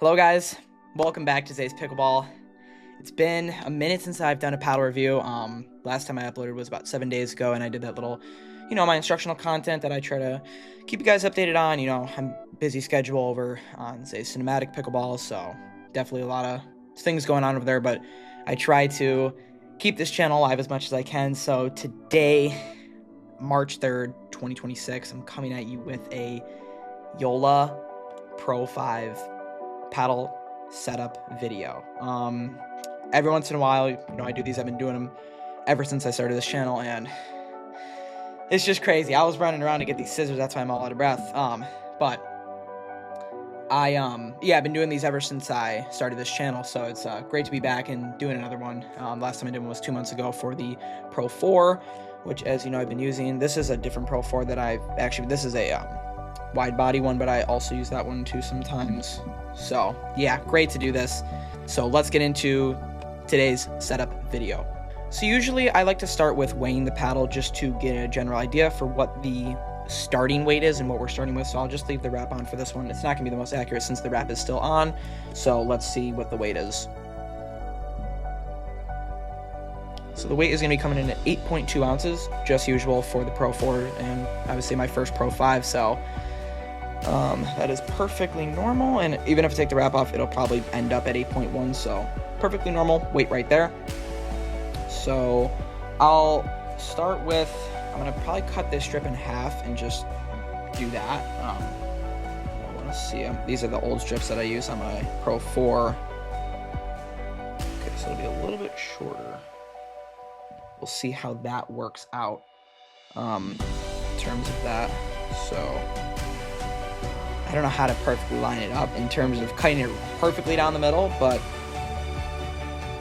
Hello guys, welcome back to Zay's Pickleball. It's been a minute since I've done a paddle review. Last time I uploaded was about 7 days ago, and I did that little, my instructional content that I try to keep you guys updated on. I'm busy schedule over on Zay's Cinematic Pickleball, so definitely a lot of things going on over there, but I try to keep this channel alive as much as I can. So today, March 3rd, 2026, I'm coming at you with a JOOLA Pro 5 paddle setup video. Every once in a while, I do these. I've been doing them ever since I started this channel, and it's just crazy. I was running around to get these scissors, that's why I'm all out of breath. But I've been doing these ever since I started this channel, so it's great to be back and doing another one. Last time I did one was 2 months ago for the Pro 4, which, as you know, I've been using. This is a different Pro 4 that this is a wide body one, but I also use that one too sometimes. So yeah, great to do this. So let's get into today's setup video. So usually I like to start with weighing the paddle just to get a general idea for what the starting weight is and what we're starting with. So I'll just leave the wrap on for this one. It's not gonna be the most accurate since the wrap is still on. So let's see what the weight is. So the weight is gonna be coming in at 8.2 ounces, just usual for the Pro 4, and obviously my first Pro 5, so that is perfectly normal, and even if I take the wrap off, it'll probably end up at 8.1, so perfectly normal weight right there. So I'll start with, I'm going to probably cut this strip in half and just do that. I want to see them. These are the old strips that I use on my Pro 4. Okay, so it'll be a little bit shorter. We'll see how that works out in terms of that. So I don't know how to perfectly line it up in terms of cutting it perfectly down the middle, but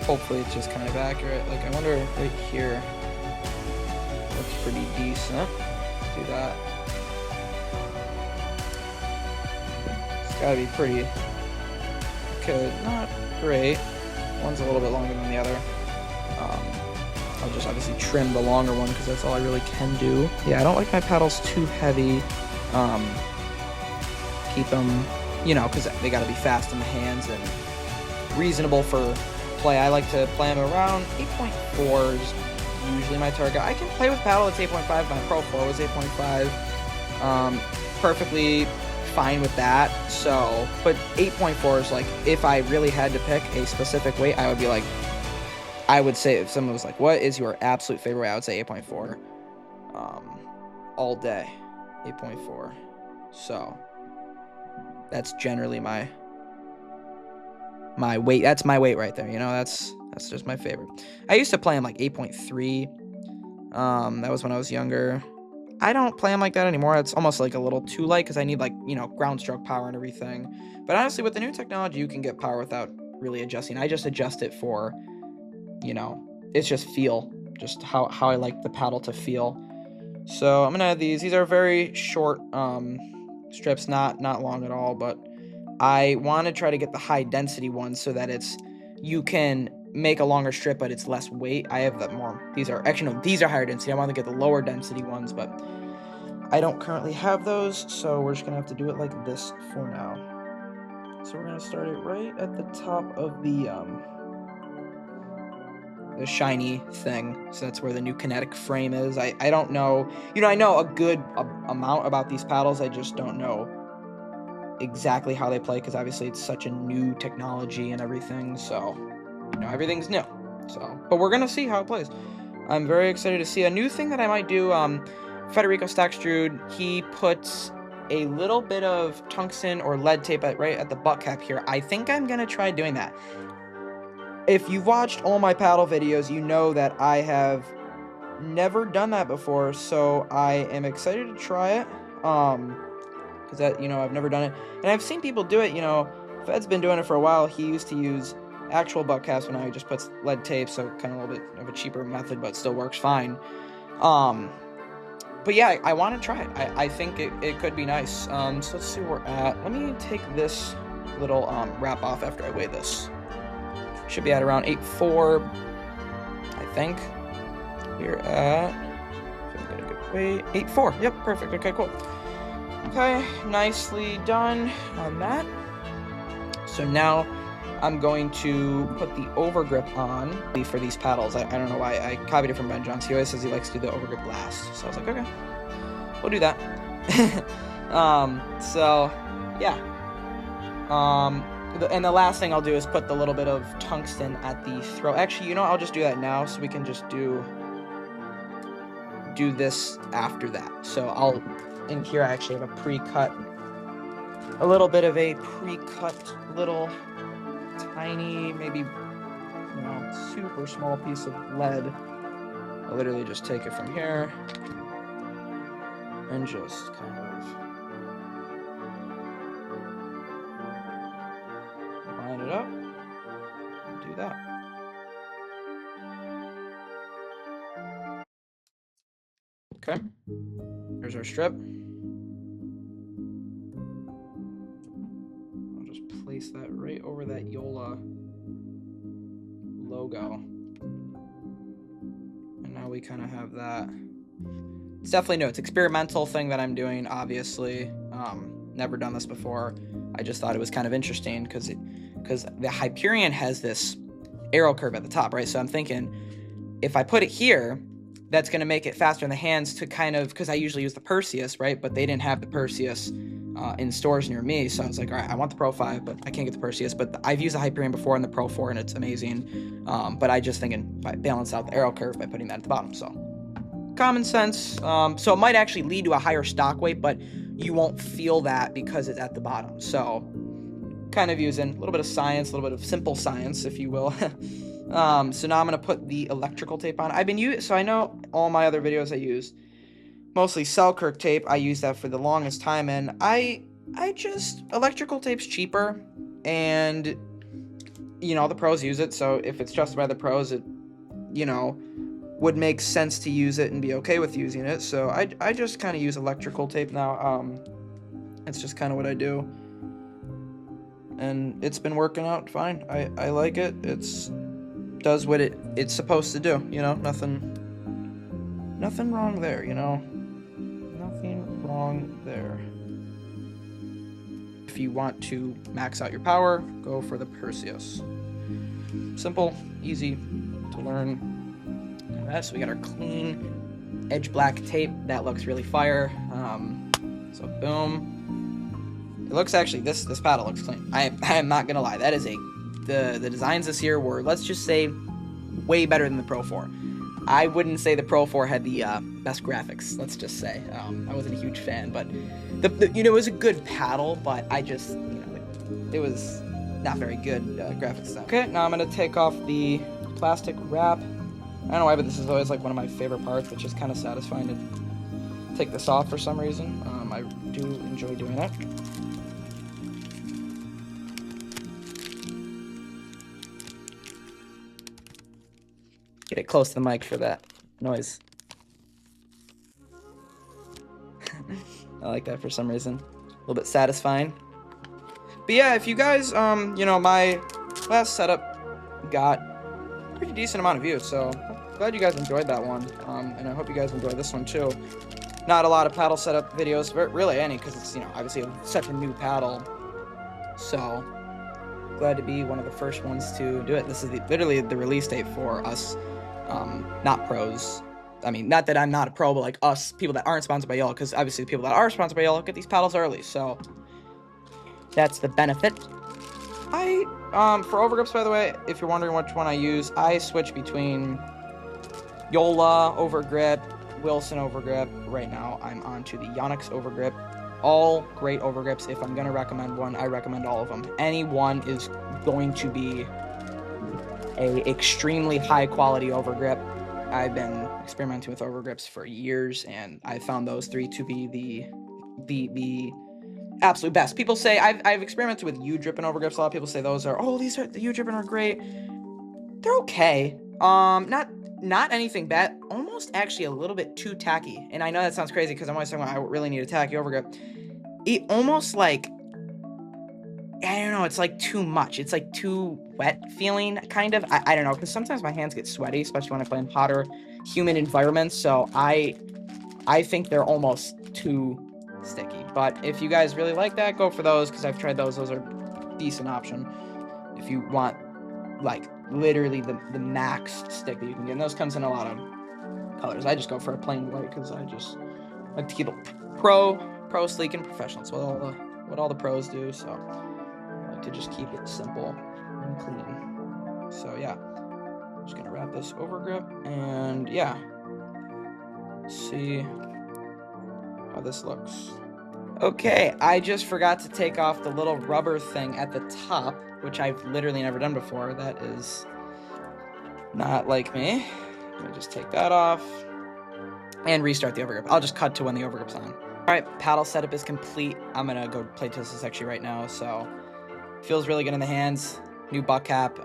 hopefully it's just kind of accurate. Like, I wonder if right here looks pretty decent. Do that. It's gotta be pretty good. Not great. One's a little bit longer than the other. I'll just obviously trim the longer one because that's all I really can do. Yeah, I don't like my paddles too heavy. Keep them, because they got to be fast in the hands and reasonable for play. I like to play them around 8.4 is usually my target. I can play with paddle that's 8.5. My Pro 4 was 8.5. Perfectly fine with that. So, but 8.4 is like, if I really had to pick a specific weight, I would say, if someone was like, what is your absolute favorite weight? I would say 8.4. All day, 8.4. So that's generally my weight. That's my weight right there. That's just my favorite. I used to play them like 8.3. That was when I was younger. I don't play them like that anymore. It's almost like a little too light because I need ground stroke power and everything. But honestly, with the new technology, you can get power without really adjusting. I just adjust it for, it's just feel, just how I like the paddle to feel. So I'm gonna add these. These are very short strips, not long at all, but I want to try to get the high density ones so that you can make a longer strip, but it's less weight. I have that more. These are higher density. I want to get the lower density ones, but I don't currently have those, so we're just gonna have to do it like this for now. So we're gonna start it right at the top of the shiny thing. So that's where the new kinetic frame is. I don't know, I know a good amount about these paddles. I just don't know exactly how they play because obviously it's such a new technology and everything. So, everything's new. So, but we're gonna see how it plays. I'm very excited to see a new thing that I might do. Federico Stackstrude, he puts a little bit of tungsten or lead tape right at the butt cap here. I think I'm gonna try doing that. If you've watched all my paddle videos, you know that I have never done that before, so I am excited to try it, because I've never done it, and I've seen people do it. Fed's been doing it for a while. He used to use actual butt caps, but now he just puts lead tape, so kind of a little bit of a cheaper method, but still works fine. But yeah, I want to try it. I think it could be nice. So let's see where we're at. Let me take this little wrap off after I weigh this. Should be at around 8.4, I think. Here at, if I'm gonna get weight, 8.4. Yep, perfect. Okay, cool. Okay, nicely done on that. So now I'm going to put the overgrip on for these paddles. I don't know why. I copied it from Ben Johns. He always says he likes to do the overgrip last. So I was like, okay, we'll do that. So yeah. And the last thing I'll do is put the little bit of tungsten at the throat. Actually, you know, I'll just do that now so we can just do this after that. So I'll, in here I actually have a pre-cut, a little bit of a pre-cut little tiny, maybe, you know, super small piece of lead. I'll literally just take it from here and just kind of line it up and do that. Okay, there's our strip. I'll just place that right over that JOOLA logo. And now we kind of have that. It's definitely new. It's an experimental thing that I'm doing, obviously. Never done this before. I just thought it was kind of interesting because the Hyperion has this arrow curve at the top, right? So I'm thinking, if I put it here, that's going to make it faster in the hands to kind of, because I usually use the Perseus, right? But they didn't have the Perseus in stores near me. So I was like, all right, I want the Pro 5, but I can't get the Perseus. But I've used the Hyperion before in the Pro 4, and it's amazing. But I just thinking, if I balance out the arrow curve by putting that at the bottom. So common sense. So it might actually lead to a higher stock weight, but you won't feel that because it's at the bottom. So kind of using a little bit of science, a little bit of simple science, if you will. So now I'm going to put the electrical tape on. So I know all my other videos I use mostly Selkirk tape. I use that for the longest time, and I just, electrical tape's cheaper, and, you know, the pros use it, so if it's trusted by the pros, it, you know, would make sense to use it and be okay with using it. So I just kind of use electrical tape now. It's just kind of what I do, and it's been working out fine. I like it. Does what it's supposed to do, you know. Nothing wrong there, you know. Nothing wrong there. If you want to max out your power, go for the Perseus. Simple, easy to learn. Alright, so we got our clean edge black tape. That looks really fire. So boom. It looks actually, this paddle looks clean. I am not gonna lie. That is the designs this year were, let's just say, way better than the Pro 4. I wouldn't say the Pro 4 had the best graphics, let's just say. I wasn't a huge fan, but you know, it was a good paddle, but I just, you know, it was not very good graphics stuff. Okay, now I'm gonna take off the plastic wrap. I don't know why, but this is always like one of my favorite parts. It's just kind of satisfying to take this off for some reason. I do enjoy doing it. Get it close to the mic for that noise. I like that for some reason. A little bit satisfying. But yeah, if you guys, you know, my last setup got a pretty decent amount of views, so glad you guys enjoyed that one. And I hope you guys enjoy this one too. Not a lot of paddle setup videos, but really any, because it's, you know, obviously such a new paddle. So glad to be one of the first ones to do it. This is literally the release date for us. Not pros. I mean, not that I'm not a pro, but like us, people that aren't sponsored by JOOLA, because obviously the people that are sponsored by JOOLA get these paddles early, so that's the benefit. For overgrips, by the way, if you're wondering which one I use, I switch between JOOLA overgrip, Wilson overgrip. Right now, I'm on to the Yonex overgrip. All great overgrips. If I'm going to recommend one, I recommend all of them. Any one is going to be a extremely high quality overgrip. I've been experimenting with overgrips for years, and I found those three to be the absolute best. People say I've experimented with U-dripping overgrips. A lot of people say those are, oh, the U-dripping are great. They're okay. Not anything bad. Almost actually a little bit too tacky. And I know that sounds crazy because I'm always talking about I really need a tacky overgrip. It almost like, I don't know, it's like too much. It's like too wet feeling, kind of. I don't know, because sometimes my hands get sweaty, especially when I play in hotter, humid environments. So I think they're almost too sticky. But if you guys really like that, go for those, because I've tried those. Those are decent option if you want, like, literally the maxed stick that you can get. And those comes in a lot of colors. I just go for a plain white because I just like to keep it pro, sleek, and professional. That's what all the pros do. So I like to just keep it simple and clean. So yeah, just gonna wrap this over grip, and yeah, see how this looks. Okay, I just forgot to take off the little rubber thing at the top, which I've literally never done before. That is not like me. Let me just take that off and restart the overgrip. I'll just cut to when the overgrip's on. All right, paddle setup is complete. I'm gonna go play test this actually right now. So feels really good in the hands. New butt cap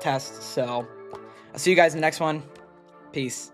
test. So I'll see you guys in the next one. Peace.